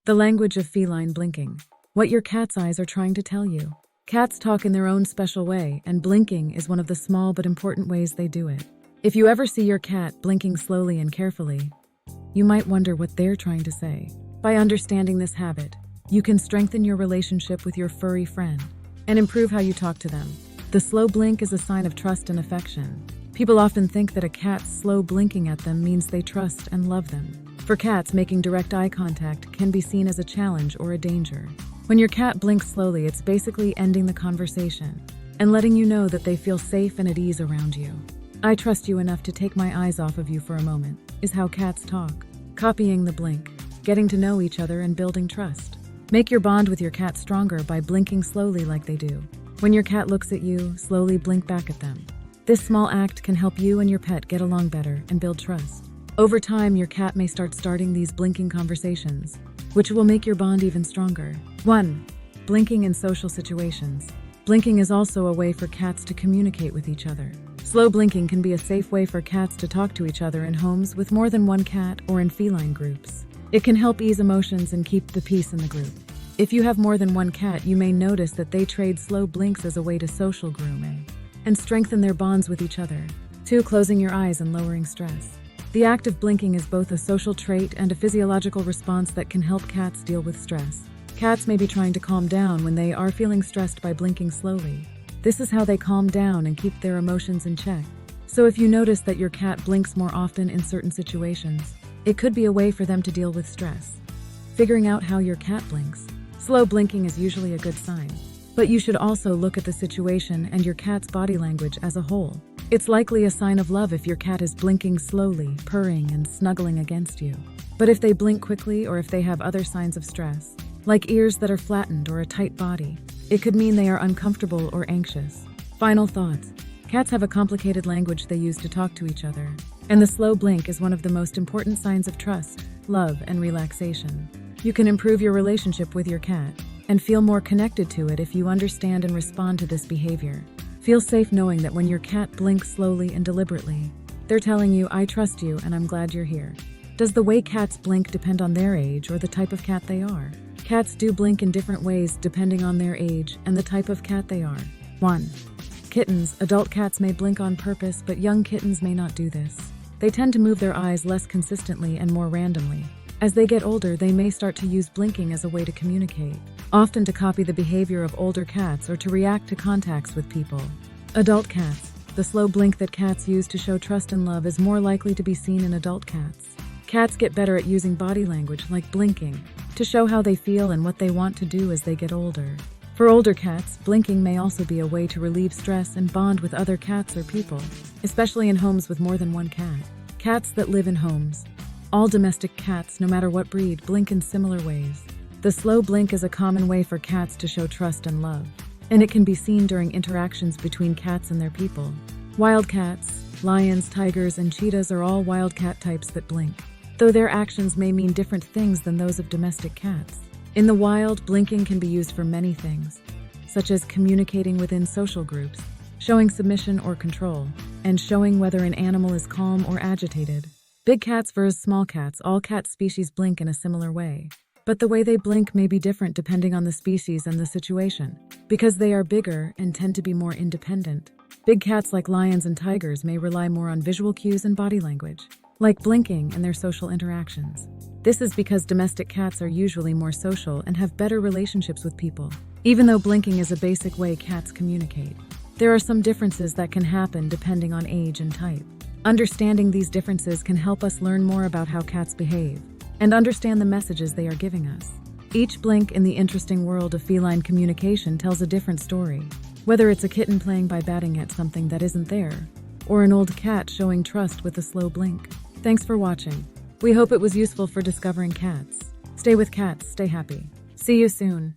The language of feline blinking. What your cat's eyes are trying to tell you. Cats talk in their own special way, and blinking is one of the small but important ways they do it. If you ever see your cat blinking slowly and carefully, you might wonder what they're trying to say. By understanding this habit, you can strengthen your relationship with your furry friend and improve how you talk to them. The slow blink is a sign of trust and affection. People often think that a cat's slow blinking at them means they trust and love them. For cats, making direct eye contact can be seen as a challenge or a danger. When your cat blinks slowly, it's basically ending the conversation and letting you know that they feel safe and at ease around you. "I trust you enough to take my eyes off of you for a moment," is how cats talk. Copying the blink, getting to know each other and building trust. Make your bond with your cat stronger by blinking slowly like they do. When your cat looks at you, slowly blink back at them. This small act can help you and your pet get along better and build trust. Over time, your cat may starting these blinking conversations, which will make your bond even stronger. 1. Blinking in social situations. Blinking is also a way for cats to communicate with each other. Slow blinking can be a safe way for cats to talk to each other in homes with more than one cat or in feline groups. It can help ease emotions and keep the peace in the group. If you have more than one cat, you may notice that they trade slow blinks as a way to social grooming and strengthen their bonds with each other. 2. Closing your eyes and lowering stress. The act of blinking is both a social trait and a physiological response that can help cats deal with stress. Cats may be trying to calm down when they are feeling stressed by blinking slowly. This is how they calm down and keep their emotions in check. So if you notice that your cat blinks more often in certain situations, it could be a way for them to deal with stress. Figuring out how your cat blinks. Slow blinking is usually a good sign, but you should also look at the situation and your cat's body language as a whole. It's likely a sign of love if your cat is blinking slowly, purring, and snuggling against you. But if they blink quickly or if they have other signs of stress, like ears that are flattened or a tight body, it could mean they are uncomfortable or anxious. Final thoughts. Cats have a complicated language they use to talk to each other, and the slow blink is one of the most important signs of trust, love, and relaxation. You can improve your relationship with your cat and feel more connected to it if you understand and respond to this behavior. Feel safe knowing that when your cat blinks slowly and deliberately, they're telling you, "I trust you and I'm glad you're here." Does the way cats blink depend on their age or the type of cat they are? Cats do blink in different ways depending on their age and the type of cat they are. 1. Kittens. Adult cats may blink on purpose, but young kittens may not do this. They tend to move their eyes less consistently and more randomly. As they get older, they may start to use blinking as a way to communicate, often to copy the behavior of older cats or to react to contacts with people. Adult cats. The slow blink that cats use to show trust and love is more likely to be seen in adult cats. Cats get better at using body language, like blinking, to show how they feel and what they want to do as they get older. For older cats, blinking may also be a way to relieve stress and bond with other cats or people, especially in homes with more than one cat. Cats that live in homes. All domestic cats, no matter what breed, blink in similar ways. The slow blink is a common way for cats to show trust and love, and it can be seen during interactions between cats and their people. Wild cats, lions, tigers, and cheetahs are all wild cat types that blink, though their actions may mean different things than those of domestic cats. In the wild, blinking can be used for many things, such as communicating within social groups, showing submission or control, and showing whether an animal is calm or agitated. Big cats versus small cats. All cat species blink in a similar way, but the way they blink may be different depending on the species and the situation. Because they are bigger and tend to be more independent, big cats like lions and tigers may rely more on visual cues and body language, like blinking in their social interactions. This is because domestic cats are usually more social and have better relationships with people. Even though blinking is a basic way cats communicate, there are some differences that can happen depending on age and type. Understanding these differences can help us learn more about how cats behave and understand the messages they are giving us. Each blink in the interesting world of feline communication tells a different story, whether it's a kitten playing by batting at something that isn't there, or an old cat showing trust with a slow blink. Thanks for watching. We hope it was useful for discovering cats. Stay with cats, stay happy. See you soon.